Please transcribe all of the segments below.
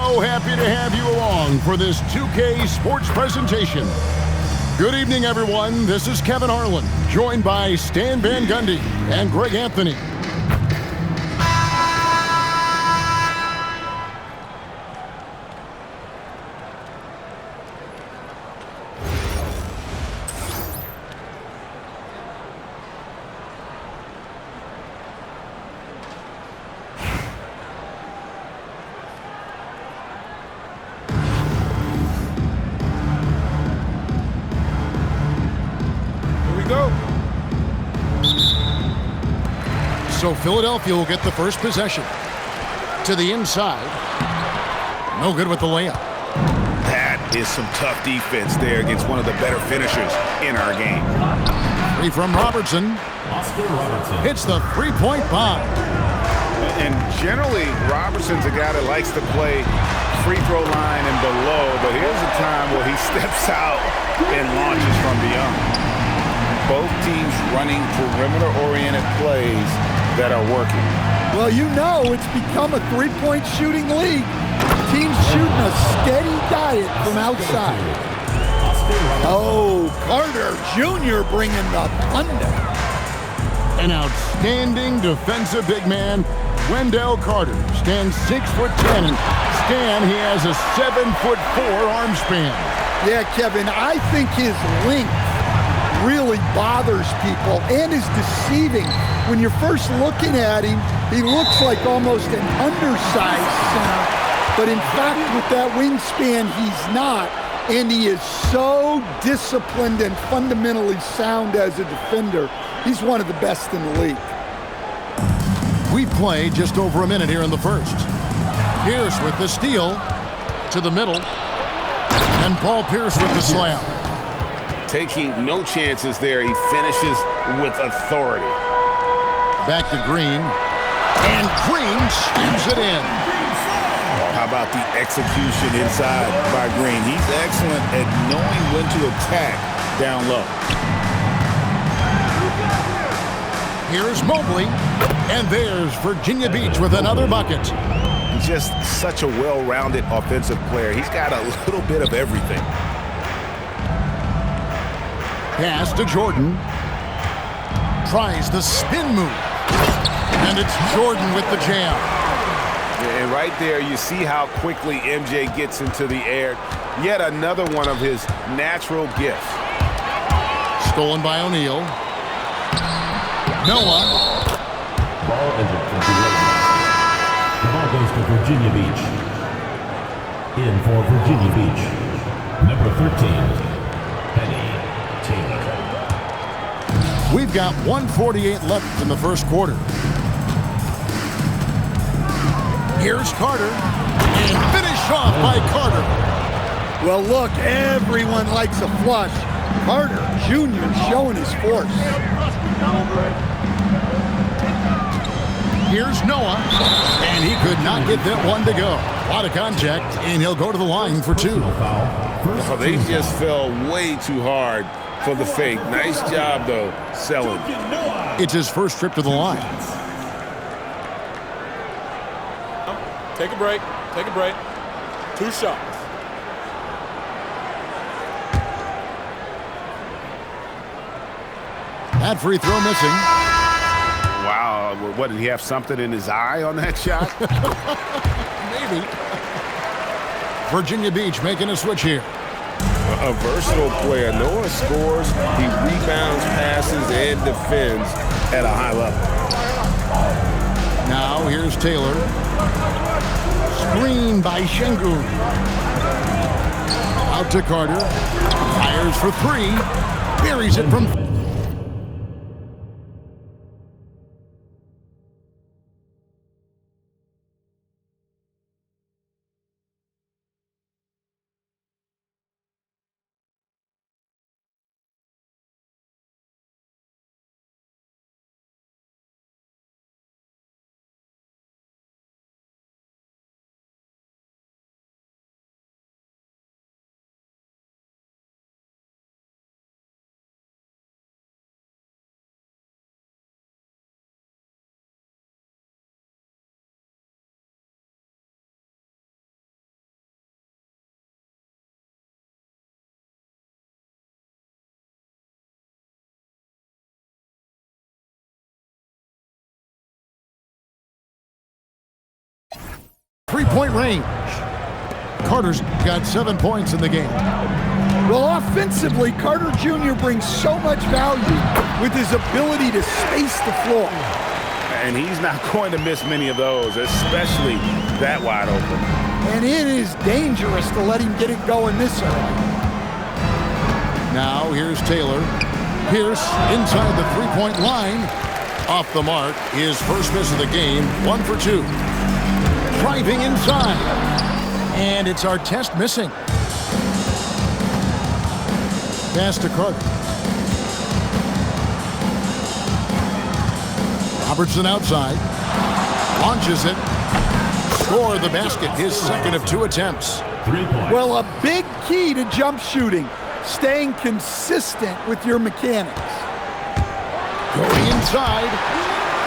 So happy to have you along for this 2K Sports presentation. Good evening, everyone. This is Kevin Harlan, joined by Stan Van Gundy and Greg Anthony. So Philadelphia will get the first possession. To the inside. No good with the layup. That is some tough defense there against one of the better finishers in our game. Free from Robertson. Hits the three-point bomb. And generally, Robertson's a guy that likes to play free throw line and below, but here's a time where he steps out and launches from beyond. Both teams running perimeter-oriented plays that are working. Well, you know it's become a three-point shooting league. Teams shooting a steady diet from outside. Oh, Carter Jr. bringing the thunder. An outstanding defensive big man, Wendell Carter, stands 6'10", and Stan, he has a 7'4" arm span. Yeah, Kevin, I think his length really bothers people and is deceiving. When you're first looking at him, he looks like almost an undersized center, but in fact, with that wingspan, he's not, and he is so disciplined and fundamentally sound as a defender. He's one of the best in the league. We play just over a minute here in the first. Pierce with the steal to the middle, and Paul Pierce with the slam. Taking no chances there, he finishes with authority. Back to Green, and Green slams it in. How about the execution inside by Green? He's excellent at knowing when to attack down low. Here's Mobley, and there's Virginia Beach with another bucket. He's just such a well-rounded offensive player. He's got a little bit of everything. Pass to Jordan. Tries the spin move. And it's Jordan with the jam. And right there, you see how quickly MJ gets into the air. Yet another one of his natural gifts. Stolen by O'Neal. Noah. Ball entered for delay. The ball goes to Virginia Beach. In for Virginia Beach, number 13, Penny Taylor. We've got 1:48 left in the first quarter. Here's Carter, and finish off by Carter. Well, look, everyone likes a flush. Carter Jr. showing his force. Here's Noah, and he could not get that one to go. A lot of contact, and he'll go to the line for two. Oh, they just fell way too hard for the fake. Nice job, though, selling. It's his first trip to the line. Take a break. Take a break. 2 shots. That free throw missing. Wow, what, did he have something in his eye on that shot? Maybe. Virginia Beach making a switch here. A versatile player. Noah scores, he rebounds, passes, and defends at a high level. Now here's Taylor. Screen by Şengün. Out to Carter. Fires for three. Buries it from three-point range. Carter's got 7 points in the game. Well, offensively, Carter Jr. brings so much value with his ability to space the floor. And he's not going to miss many of those, especially that wide open. And it is dangerous to let him get it going this early. Now here's Taylor. Pierce inside the three-point line. Off the mark, his first miss of the game, 1 for 2. Driving inside. And it's Artest missing. Pass to Carter. Robertson outside. Launches it. Score the basket, his second of 2 attempts. 3 points. Well, a big key to jump shooting, staying consistent with your mechanics. Going inside.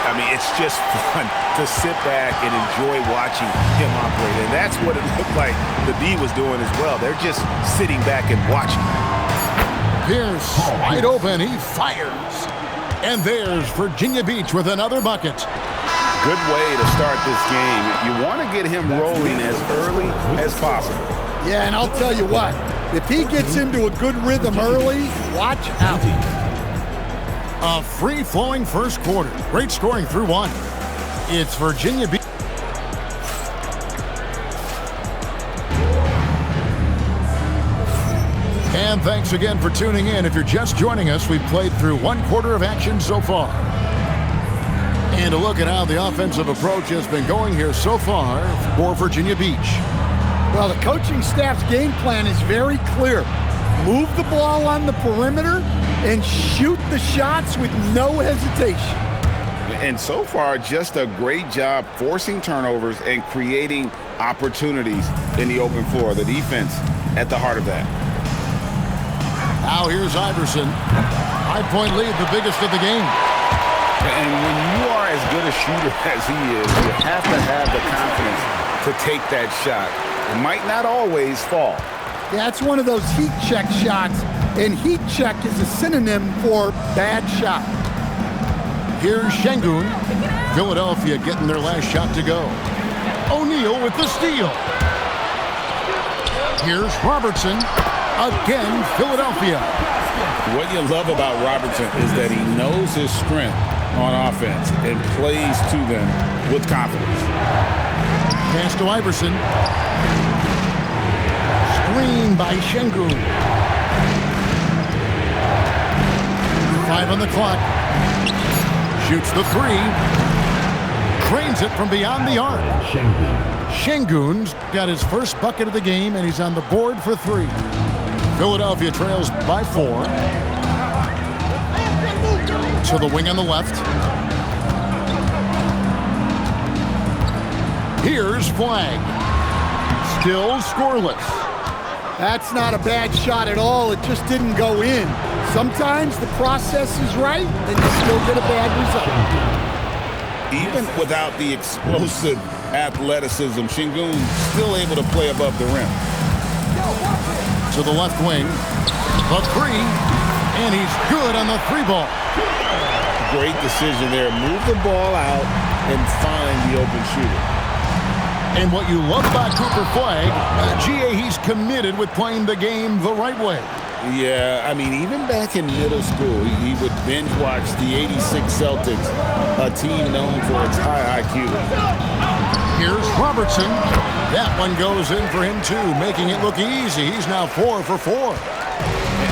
I mean, it's just fun to sit back and enjoy watching him operate. And that's what it looked like the D was doing as well. They're just sitting back and watching. Pierce wide open, he fires. And there's Virginia Beach with another bucket. Good way to start this game. You want to get him rolling as early as possible. Yeah, and I'll tell you what, if he gets into a good rhythm early, watch out. A free-flowing first quarter. Great scoring through 1. It's Virginia Beach. And thanks again for tuning in. If you're just joining us, we've played through 1 quarter of action so far. And a look at how the offensive approach has been going here so far for Virginia Beach. Well, the coaching staff's game plan is very clear. Move the ball on the perimeter and shoot the shots with no hesitation. And so far, just a great job forcing turnovers and creating opportunities in the open floor. The defense at the heart of that. Now here's Iverson. 5-point lead, the biggest of the game. And when you are as good a shooter as he is, you have to have the confidence to take that shot. It might not always fall. Yeah, it's one of those heat check shots, and heat check is a synonym for bad shot. Here's Şengün. Philadelphia getting their last shot to go. O'Neal with the steal. Here's Robertson. Again, Philadelphia. What you love about Robertson is that he knows his strength on offense and plays to them with confidence. Pass to Iverson. Screen by Şengün. 5 on the clock. Shoots the 3. Trains it from beyond the arc. Şengün's got his first bucket of the game, and he's on the board for 3. Philadelphia trails by 4. To the wing on the left. Here's Flagg. Still scoreless. That's not a bad shot at all. It just didn't go in. Sometimes the process is right, and you still get a bad result. Even without the explosive athleticism, Şengün still able to play above the rim. To the left wing. The 3. And he's good on the 3 ball. Great decision there. Move the ball out and find the open shooter. And what you love about Cooper Flagg, GA, he's committed with playing the game the right way. Yeah, I mean, even back in middle school, he would binge watch the '86 Celtics, a team known for its high IQ. Here's Robertson. That one goes in for him, too, making it look easy. He's now 4 for 4.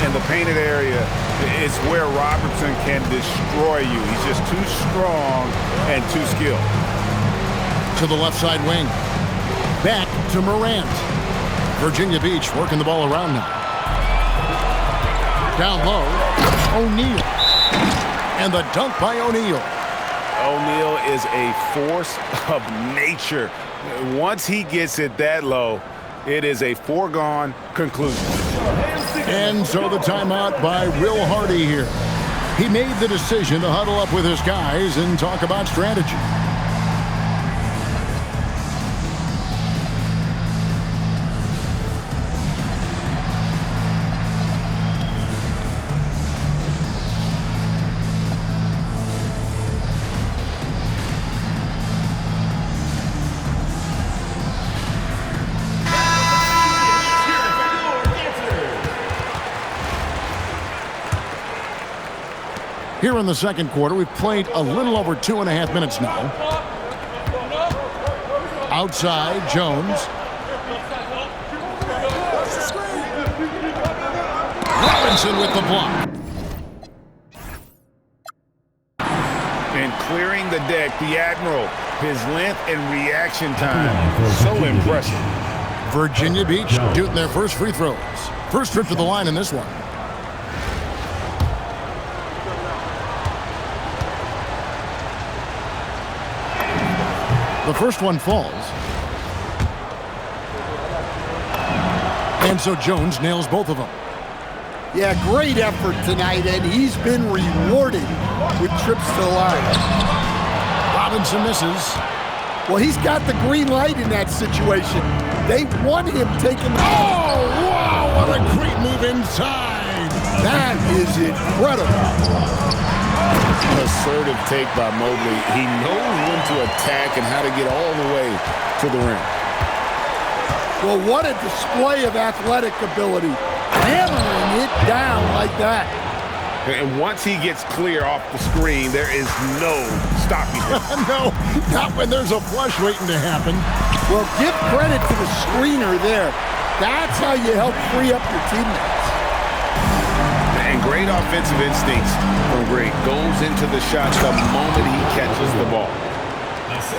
And the painted area is where Robertson can destroy you. He's just too strong and too skilled. To the left side wing. Back to Morant. Virginia Beach working the ball around now. Down low, O'Neal. And the dunk by O'Neal. O'Neal is a force of nature. Once he gets it that low, it is a foregone conclusion. And so the timeout by Will Hardy here. He made the decision to huddle up with his guys and talk about strategy. Here in the second quarter, we've played a little over 2.5 minutes now. Outside, Jones. Robinson with the block. And clearing the deck, the Admiral, his length and reaction time, so impressive. Virginia Beach shooting their first free throws. First trip to the line in this one. The first one falls. And so Jones nails both of them. Yeah, great effort tonight, and he's been rewarded with trips to the line. Robinson misses. Well, he's got the green light in that situation. They want him taking the... Oh, wow, what a great move inside. That is incredible. Assertive take by Mobley. He knows when to attack and how to get all the way to the rim. Well, what a display of athletic ability. Hammering it down like that. And once he gets clear off the screen, there is no stopping him. No, not when there's a flush waiting to happen. Well, give credit to the screener there. That's how you help free up your teammates. And great offensive instincts from Green. Goes into the shot the moment he catches the ball.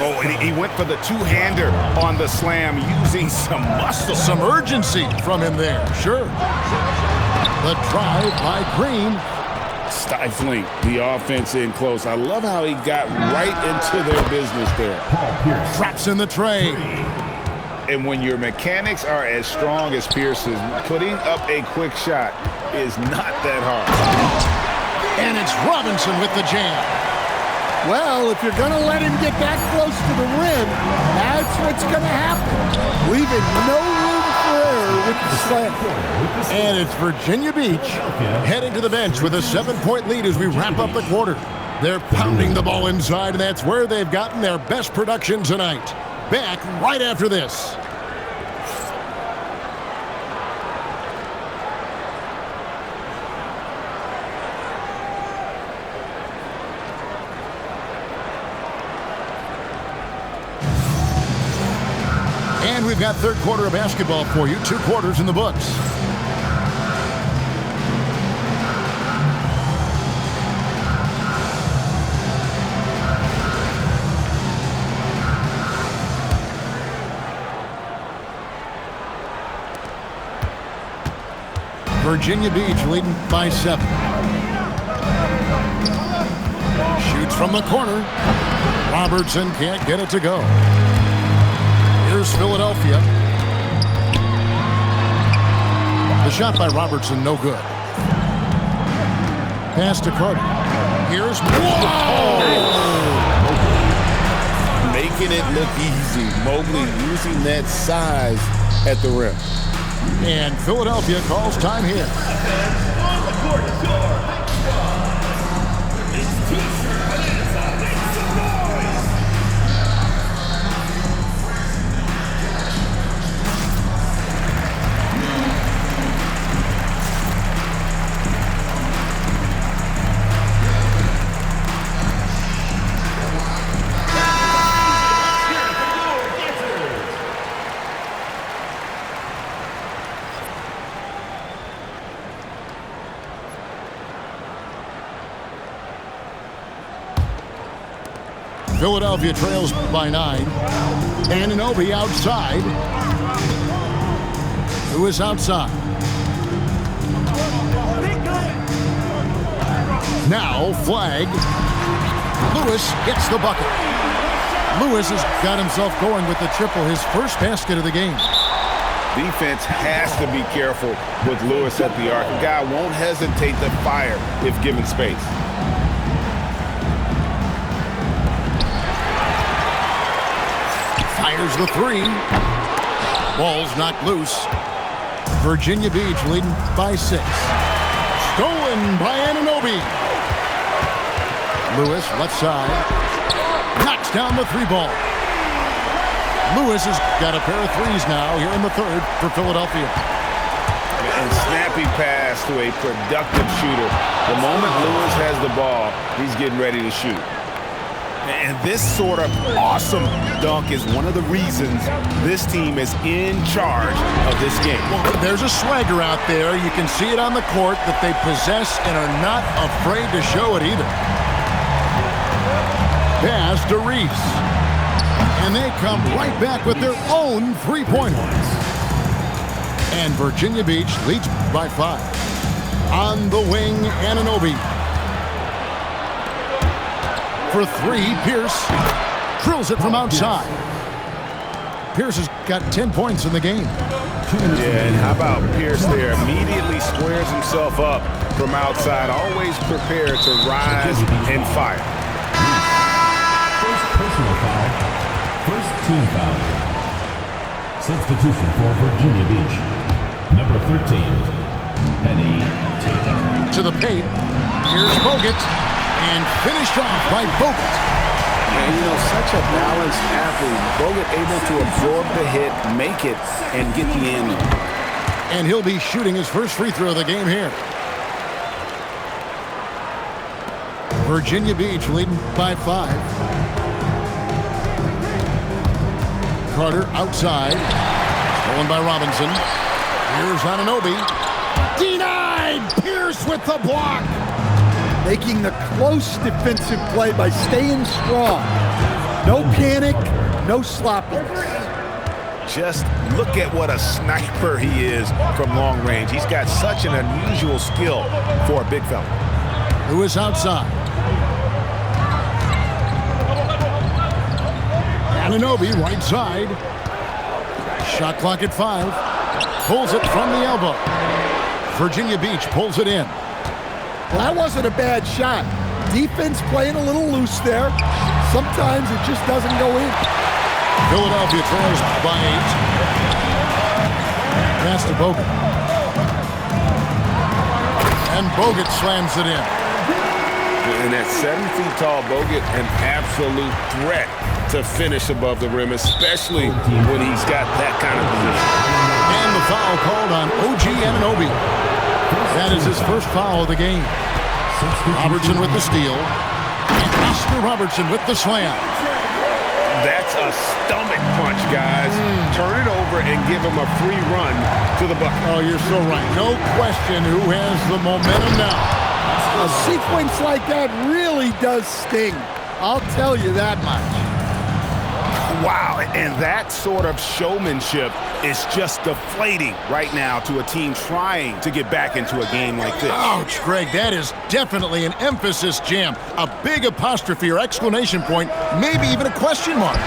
Oh, and he went for the two-hander on the slam using some muscle. Some urgency from him there, sure. The drive by Green. Stifling the offense in close. I love how he got right into their business there. Drops in the tray. And when your mechanics are as strong as Pierce's, putting up a quick shot is not that hard. And it's Robinson with the jam. Well, if you're going to let him get that close to the rim, that's what's going to happen. Leaving no room for error with the slam. And it's Virginia Beach heading to the bench with a 7-point lead as we wrap up the quarter. They're pounding the ball inside, and that's where they've gotten their best production tonight. Back right after this. And we've got third quarter of basketball for you. 2 quarters in the books. Virginia Beach leading by 7. Shoots from the corner. Robertson can't get it to go. Here's Philadelphia. The shot by Robertson, no good. Pass to Carter. Here's... Making it look easy. Mobley using that size at the rim. And Philadelphia calls time here. Philadelphia trails by 9. Anunoby outside. Lewis outside. Now flag. Lewis gets the bucket. Lewis has got himself going with the triple, his first basket of the game. Defense has to be careful with Lewis at the arc. A guy won't hesitate to fire if given space. Fires the 3. Ball's knocked loose. Virginia Beach leading by 6. Stolen by Anunoby. Lewis, left side. Knocks down the 3 ball. Lewis has got a pair of 3s now here in the third for Philadelphia. and snappy pass to a productive shooter. The moment Lewis has the ball, he's getting ready to shoot. And this sort of awesome dunk is one of the reasons this team is in charge of this game. Well, there's a swagger out there. You can see it on the court that they possess and are not afraid to show it either. Pass to Reese. And they come right back with their own three-pointers. And Virginia Beach leads by 5. On the wing, Anunoby. For 3, Pierce drills it from outside. Pierce has got 10 points in the game. Yeah, and how about Pierce there? Immediately squares himself up from outside, always prepared to rise and fire. First personal foul. First team foul. Substitution for Virginia Beach. Number 13, Penny Tatum. To the paint. Here's Bogut. And finished off by Bogut. And, you know, such a balanced athlete. Bogut able to absorb the hit, make it, and get the end. And he'll be shooting his first free throw of the game here. Virginia Beach leading by 5. Carter outside. Stolen by Robinson. Here's Anunoby. Denied! Pierce with the block. Making the close defensive play by staying strong. No panic, no sloppiness. Just look at what a sniper he is from long range. He's got such an unusual skill for a big fella. Who is outside? Anunoby right side. Shot clock at 5. Pulls it from the elbow. Virginia Beach pulls it in. Well, that wasn't a bad shot. Defense playing a little loose there. Sometimes it just doesn't go in. Philadelphia trails by 8. Pass to Bogut. And Bogut slams it in. And at 7 feet tall, Bogut, an absolute threat to finish above the rim, especially when he's got that kind of position. And the foul called on OG Anunoby. That is his first foul of the game. Robertson with the steal. And Oscar Robertson with the slam. That's a stomach punch, guys. Turn it over and give him a free run to the bucket. Oh, you're so right. No question who has the momentum now. A sequence like that really does sting. I'll tell you that much. Wow, and that sort of showmanship is just deflating right now to a team trying to get back into a game like this. Ouch, Greg, that is definitely an emphasis jam. A big apostrophe or exclamation point, maybe even a question mark.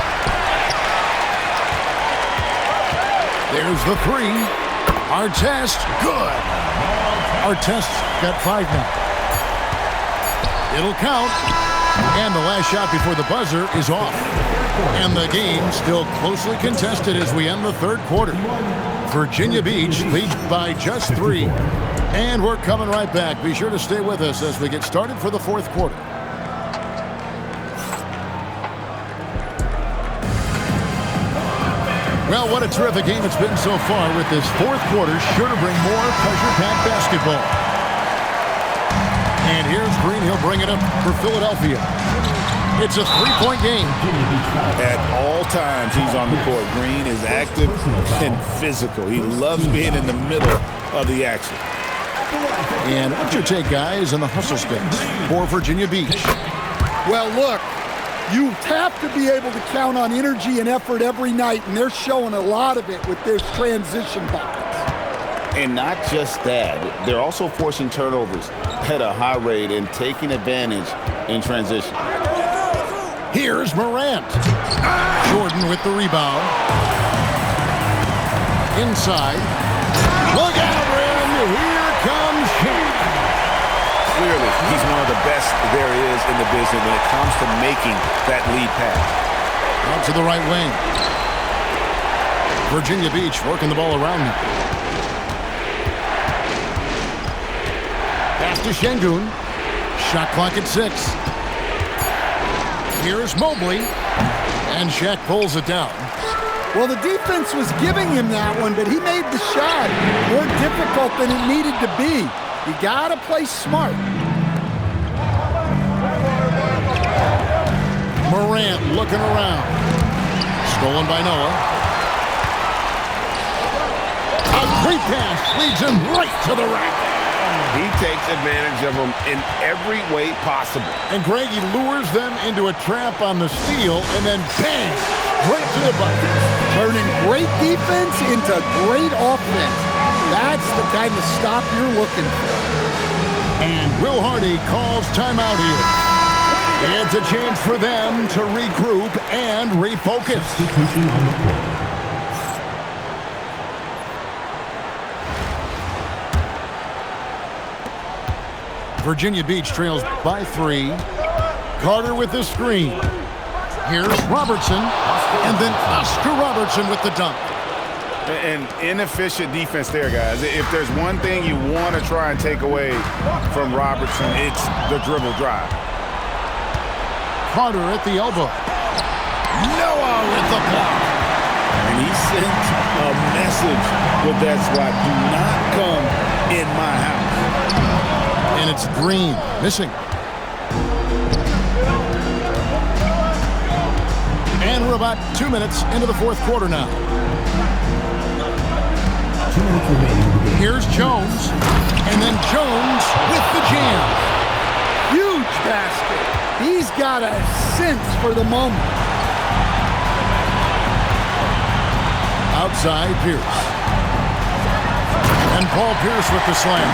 There's the 3. Artest, good. Artest's got 5 now. It'll count. And the last shot before the buzzer is off. And the game still closely contested as we end the third quarter. Virginia Beach leads by just 3. And we're coming right back. Be sure to stay with us as we get started for the fourth quarter. Well, what a terrific game it's been so far, with this fourth quarter sure to bring more pressure-packed basketball. And here's Green. He'll bring it up for Philadelphia. It's a 3-point game. At all times, he's on the court. Green is active and physical. He loves being in the middle of the action. And what's your take, guys, on the hustle skills for Virginia Beach? Well, look, you have to be able to count on energy and effort every night, and they're showing a lot of it with their transition buckets. And not just that, they're also forcing turnovers at a high rate and taking advantage in transition. Here's Morant. Jordan with the rebound. Inside. Look out, Rim. Here comes Shaq. Clearly, he's one of the best there is in the business when it comes to making that lead pass. Out to the right wing. Virginia Beach working the ball around him. Pass to Şengün. Shot clock at 6. Here's Mobley. And Shaq pulls it down. Well, the defense was giving him that one, but he made the shot more difficult than it needed to be. You gotta play smart. Morant looking around. Stolen by Noah. A great pass leads him right to the rack. He takes advantage of them in every way possible. And Greg, he lures them into a trap on the steal, and then bang, right to the bucket. Turning great defense into great offense. That's the kind of stop you're looking for. And Will Hardy calls timeout here. It's a chance for them to regroup and refocus. Substitution on the court. Virginia Beach trails by 3. Carter with the screen. Here's Robertson, and then Oscar Robertson with the dunk. An inefficient defense there, guys. If there's one thing you want to try and take away from Robertson, it's the dribble drive. Carter at the elbow. Noah with the block. And he sent a message with that swat. Do not come in my house. And it's Green missing. And we're about 2 minutes into the fourth quarter now. 2 minutes remaining. Here's Jones, and then Jones with the jam. Huge basket. He's got a sense for the moment. Outside Pierce. And Paul Pierce with the slam.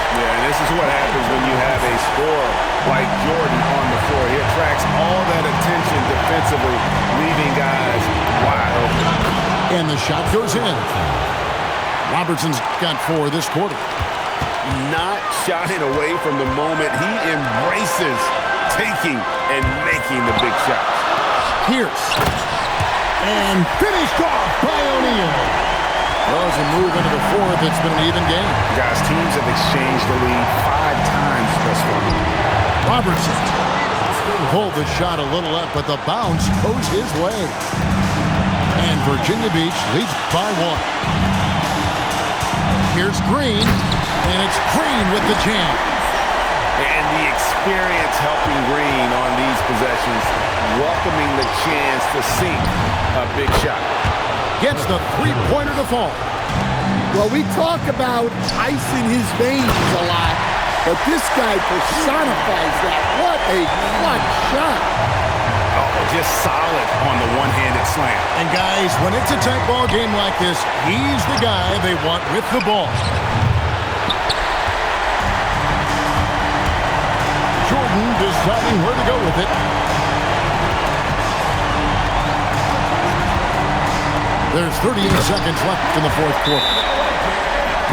Yeah, and this is what happens when you have a scorer like Jordan on the floor. He attracts all that attention defensively, leaving guys wide open. And the shot goes in. Robertson's got 4 this quarter. Not shying away from the moment. He embraces taking and making the big shots. Pierce. And finished off by O'Neal. Well, as we move into the fourth, it's been an even game. Guys, teams have exchanged the lead 5 times thus far. Robertson pulled the shot a little up, but the bounce goes his way. And Virginia Beach leads by 1. Here's Green, and it's Green with the jam. And the experience helping Green on these possessions, welcoming the chance to sink a big shot. Gets the three-pointer to fall. Well, we talk about ice in his veins a lot, but this guy personifies that. What a clutch shot. Oh, just solid on the one-handed slam. And guys, when it's a tight ball game like this, he's the guy they want with the ball. Jordan deciding where to go with it. There's 38 seconds left in the fourth quarter.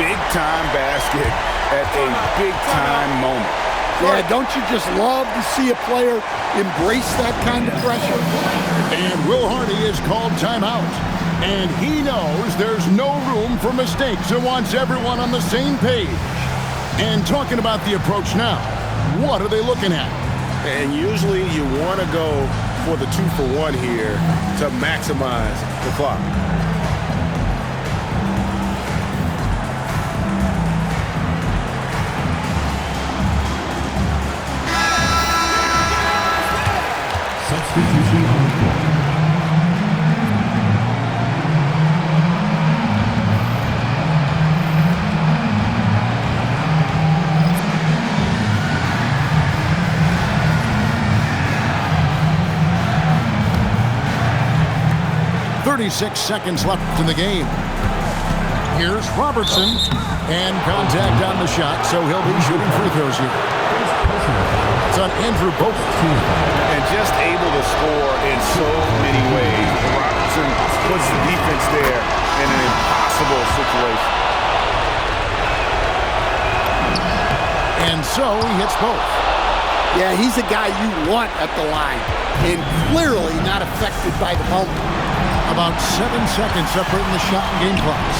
Big-time basket at a big-time moment. Yeah, don't you just love to see a player embrace that kind of pressure? And Will Hardy is called timeout. And he knows there's no room for mistakes and wants everyone on the same page. And talking about the approach now, what are they looking at? And usually you want to go for the 2-for-1 here to maximize the clock. Substitution on the court. .36 seconds left in the game. Here's Robertson, and contact on the shot, so he'll be shooting free throws here. It's on Andrew Bogut. And just able to score in so many ways. Robertson puts the defense there in an impossible situation. And so he hits both. Yeah, he's a guy you want at the line, and clearly not affected by the moment. About 7 seconds separating the shot and game clocks.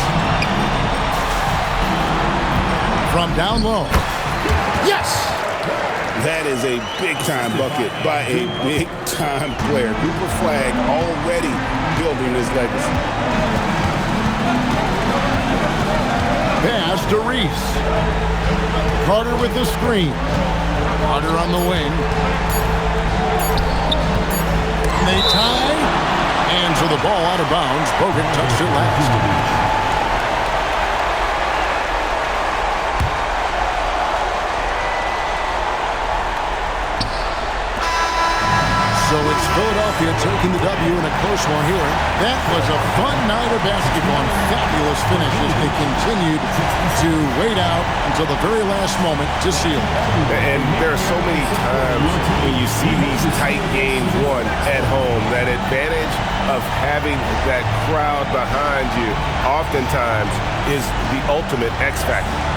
From down low. Yes! That is a big-time bucket by a big-time player. Cooper Flagg already building his legacy. Pass to Reese. Carter with the screen. Carter on the wing. They tie. And so the ball out of bounds. Bogut touched it last. So it's Philadelphia taking the W in a close one here. That was a fun night of basketball and fabulous finish as they continued to wait out until the very last moment to seal it. And there are so many times when you see these tight games won at home, that advantage of having that crowd behind you oftentimes is the ultimate X factor.